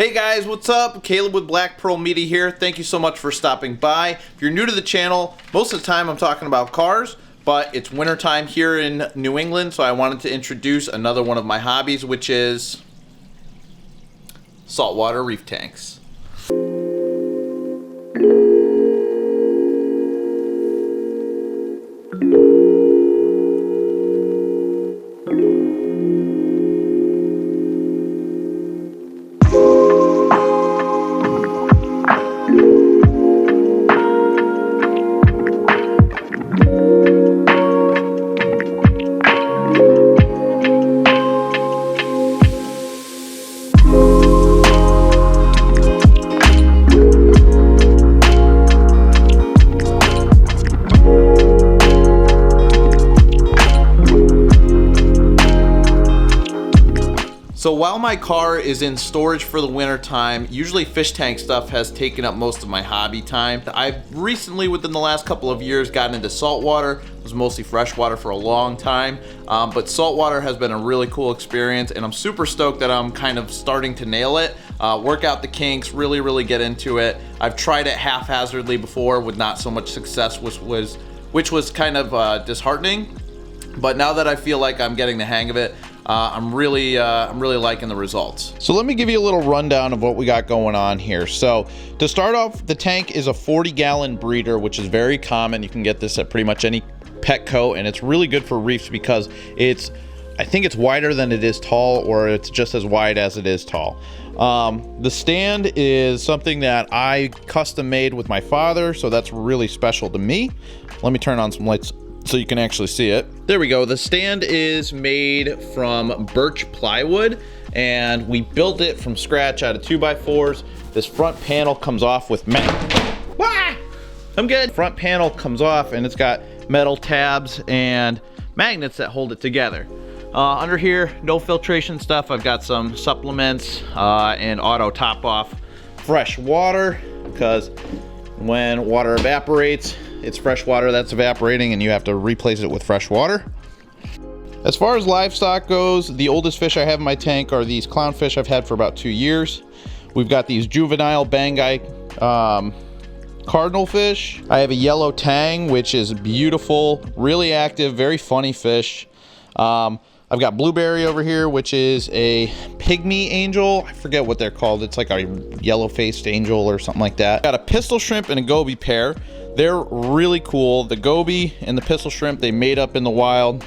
Hey guys, what's up? Caleb with Black Pearl Media here. Thank you so much for stopping by. If you're new to the channel, most of the time I'm talking about cars, but it's wintertime here in New England, so I wanted to introduce another one of my hobbies, which is saltwater reef tanks. So while my car is in storage for the winter time, usually fish tank stuff has taken up most of my hobby time. I've recently, within the last couple of years, gotten into saltwater. It was mostly freshwater for a long time, but saltwater has been a really cool experience, and I'm super stoked that I'm kind of starting to nail it, work out the kinks, really get into it. I've tried it haphazardly before with not so much success, which was kind of disheartening. But now that I feel like I'm getting the hang of it, I'm really liking the results. So let me give you a little rundown of what we got going on here. So to start off, the tank is a 40-gallon breeder, which is very common. You can get this at pretty much any Petco, and it's really good for reefs because I think it's wider than it is tall, or it's just as wide as it is tall. The stand is something that I custom made with my father, so that's really special to me. Let me turn on some lights so you can actually see it. There we go. The stand is made from birch plywood, and we built it from scratch out of 2x4s. This front panel comes off with I'm good. Front panel comes off, and it's got metal tabs and magnets that hold it together. Under here, no filtration stuff. I've got some supplements and auto top off fresh water, because when water evaporates, it's fresh water that's evaporating, and you have to replace it with fresh water. As far as livestock goes, the oldest fish I have in my tank are these clownfish I've had for about 2 years. We've got these juvenile Banggai cardinal fish. I have a yellow tang, which is beautiful, really active, very funny fish. I've got blueberry over here, which is a pygmy angel. I forget what they're called. It's like a yellow-faced angel or something like that. Got a pistol shrimp and a goby pair. They're really cool. The goby and the pistol shrimp, they made up in the wild.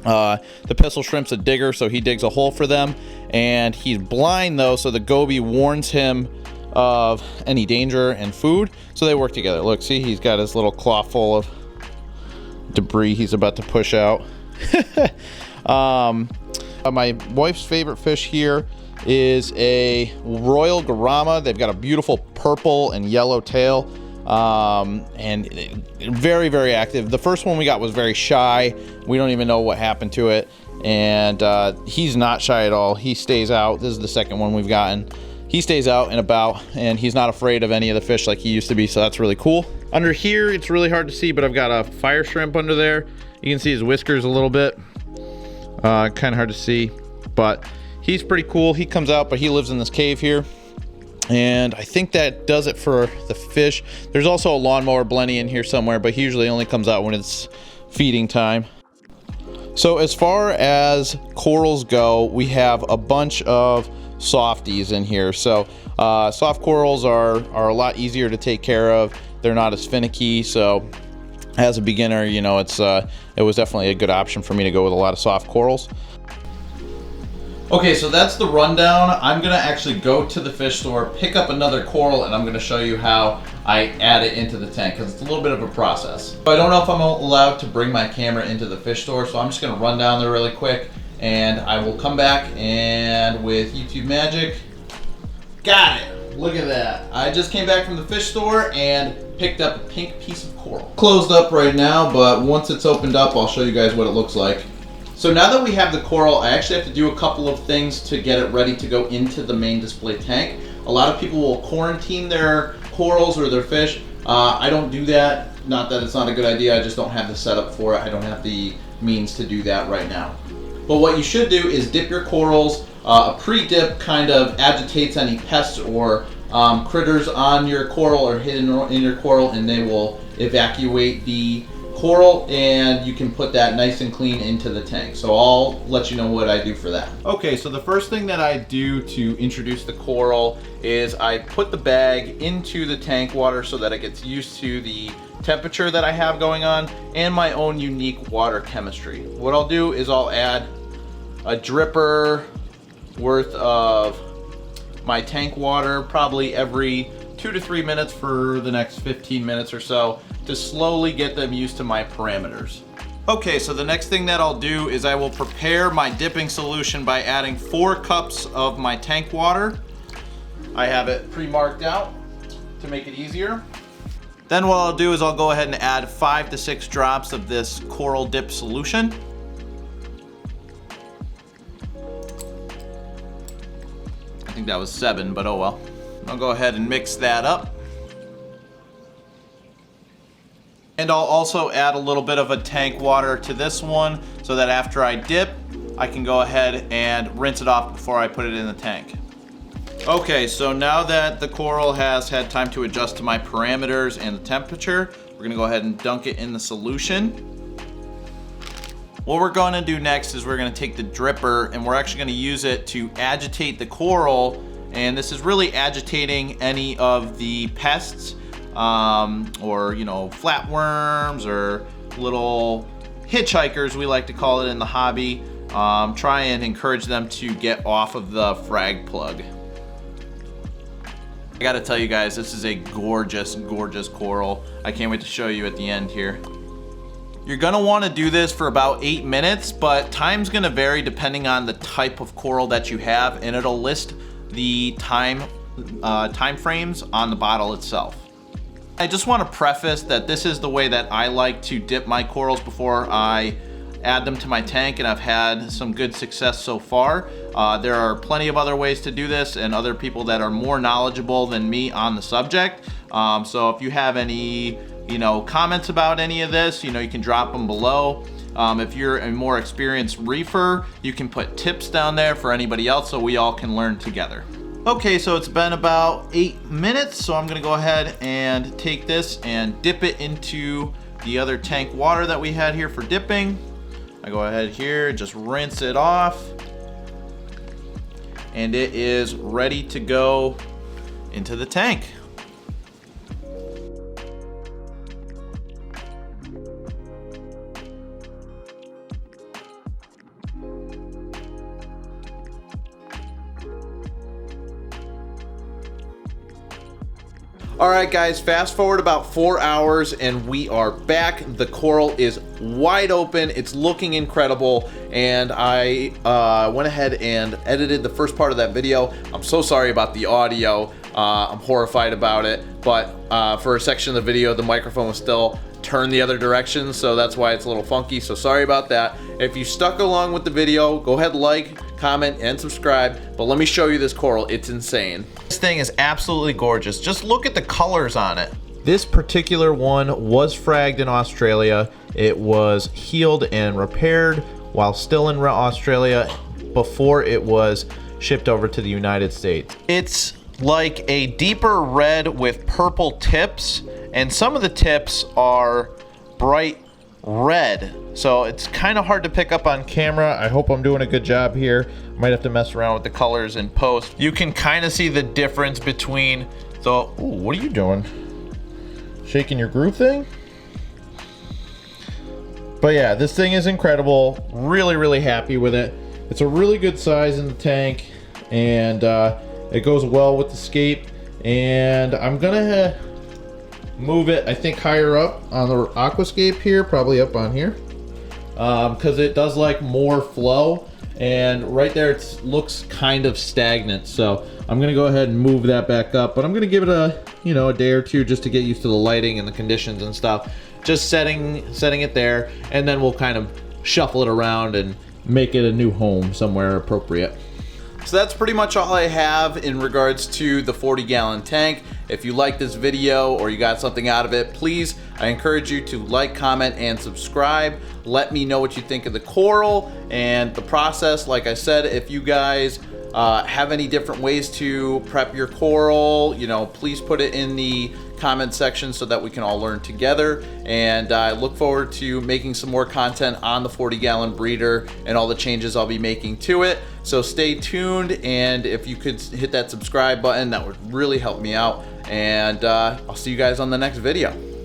The pistol shrimp's a digger, so he digs a hole for them. And he's blind though, so the goby warns him of any danger and food. So they work together. Look, see, he's got his little claw full of debris he's about to push out. My wife's favorite fish here is a royal garama. They've got a beautiful purple and yellow tail, and very active. The first one we got was very shy. We don't even know what happened to it, and he's not shy at all. He stays out. This is the second one we've gotten. He stays out and about, and he's not afraid of any of the fish like he used to be, so that's really cool. Under here, it's really hard to see, but I've got a fire shrimp under there. You can see his whiskers a little bit. Kind of hard to see, but he's pretty cool. He comes out, but he lives in this cave here. And I think that does it for the fish. There's also a lawnmower blenny in here somewhere, but he usually only comes out when it's feeding time. So as far as corals go, we have a bunch of softies in here. So soft corals are a lot easier to take care of. They're not as finicky, so as a beginner, you know, it was definitely a good option for me to go with a lot of soft corals. Okay, so that's the rundown. I'm gonna actually go to the fish store, pick up another coral, and I'm gonna show you how I add it into the tank, because it's a little bit of a process. So I don't know if I'm allowed to bring my camera into the fish store, so I'm just gonna run down there really quick, and I will come back, and with YouTube magic, got it. Look at that. I just came back from the fish store and picked up a pink piece of coral. Closed up right now, but once it's opened up, I'll show you guys what it looks like. So now that we have the coral, I actually have to do a couple of things to get it ready to go into the main display tank. A lot of people will quarantine their corals or their fish. I don't do that. Not that it's not a good idea, I just don't have the setup for it. I don't have the means to do that right now. But what you should do is dip your corals A pre-dip kind of agitates any pests or critters on your coral or hidden in your coral, and they will evacuate the coral, and you can put that nice and clean into the tank. So I'll let you know what I do for that. Okay, so the first thing that I do to introduce the coral is I put the bag into the tank water so that it gets used to the temperature that I have going on and my own unique water chemistry. What I'll do is I'll add a dripper worth of my tank water probably every 2 to 3 minutes for the next 15 minutes or so to slowly get them used to my parameters. Okay, so the next thing that I'll do is I will prepare my dipping solution by adding 4 cups of my tank water. I have it pre-marked out to make it easier. Then what I'll do is I'll go ahead and add 5 to 6 drops of this coral dip solution. I think that was 7, but oh well. I'll go ahead and mix that up. And I'll also add a little bit of a tank water to this one so that after I dip, I can go ahead and rinse it off before I put it in the tank. Okay, so now that the coral has had time to adjust to my parameters and the temperature, we're gonna go ahead and dunk it in the solution. What we're gonna do next is we're gonna take the dripper and we're actually gonna use it to agitate the coral, and this is really agitating any of the pests or flatworms or little hitchhikers, we like to call it in the hobby. Try and encourage them to get off of the frag plug. I gotta tell you guys, this is a gorgeous, gorgeous coral. I can't wait to show you at the end here. You're gonna wanna do this for about 8 minutes, but time's gonna vary depending on the type of coral that you have, and it'll list the time frames on the bottle itself. I just want to preface that this is the way that I like to dip my corals before I add them to my tank, and I've had some good success so far. There are plenty of other ways to do this and other people that are more knowledgeable than me on the subject. So if you have any comments about any of this, you can drop them below. If you're a more experienced reefer, you can put tips down there for anybody else so we all can learn together. Okay, so it's been about 8 minutes, so I'm gonna go ahead and take this and dip it into the other tank water that we had here for dipping. I go ahead here, just rinse it off, and it is ready to go into the tank. All right, guys, fast forward about 4 hours and we are back. The coral is wide open. It's looking incredible. And I went ahead and edited the first part of that video. I'm so sorry about the audio. I'm horrified about it. But for a section of the video, the microphone was still turned the other direction, so that's why it's a little funky. So sorry about that. If you stuck along with the video, go ahead, like, comment, and subscribe. But let me show you this coral. It's insane. This thing is absolutely gorgeous. Just look at the colors on it. This particular one was fragged in Australia. It was healed and repaired while still in Australia before it was shipped over to the United States. It's like a deeper red with purple tips, and some of the tips are bright red, so it's kind of hard to pick up on camera. I hope I'm doing a good job here. Might have to mess around with the colors in post. You can kind of see the difference between the... Ooh, what are you doing? Shaking your groove thing? But yeah, this thing is incredible. Really, really happy with it. It's a really good size in the tank, and it goes well with the scape. And I'm gonna move it, I think, higher up on the aquascape here, probably up on here, because it does like more flow, and right there it looks kind of stagnant. So I'm gonna go ahead and move that back up, but I'm gonna give it a a day or two just to get used to the lighting and the conditions and stuff. Just setting it there, and then we'll kind of shuffle it around and make it a new home somewhere appropriate. So that's pretty much all I have in regards to the 40-gallon tank. If you like this video or you got something out of it, please, I encourage you to like, comment, and subscribe. Let me know what you think of the coral and the process. Like I said, if you guys have any different ways to prep your coral, please put it in the comment section so that we can all learn together. And I look forward to making some more content on the 40-gallon breeder and all the changes I'll be making to it. So stay tuned, and if you could hit that subscribe button, that would really help me out. And I'll see you guys on the next video.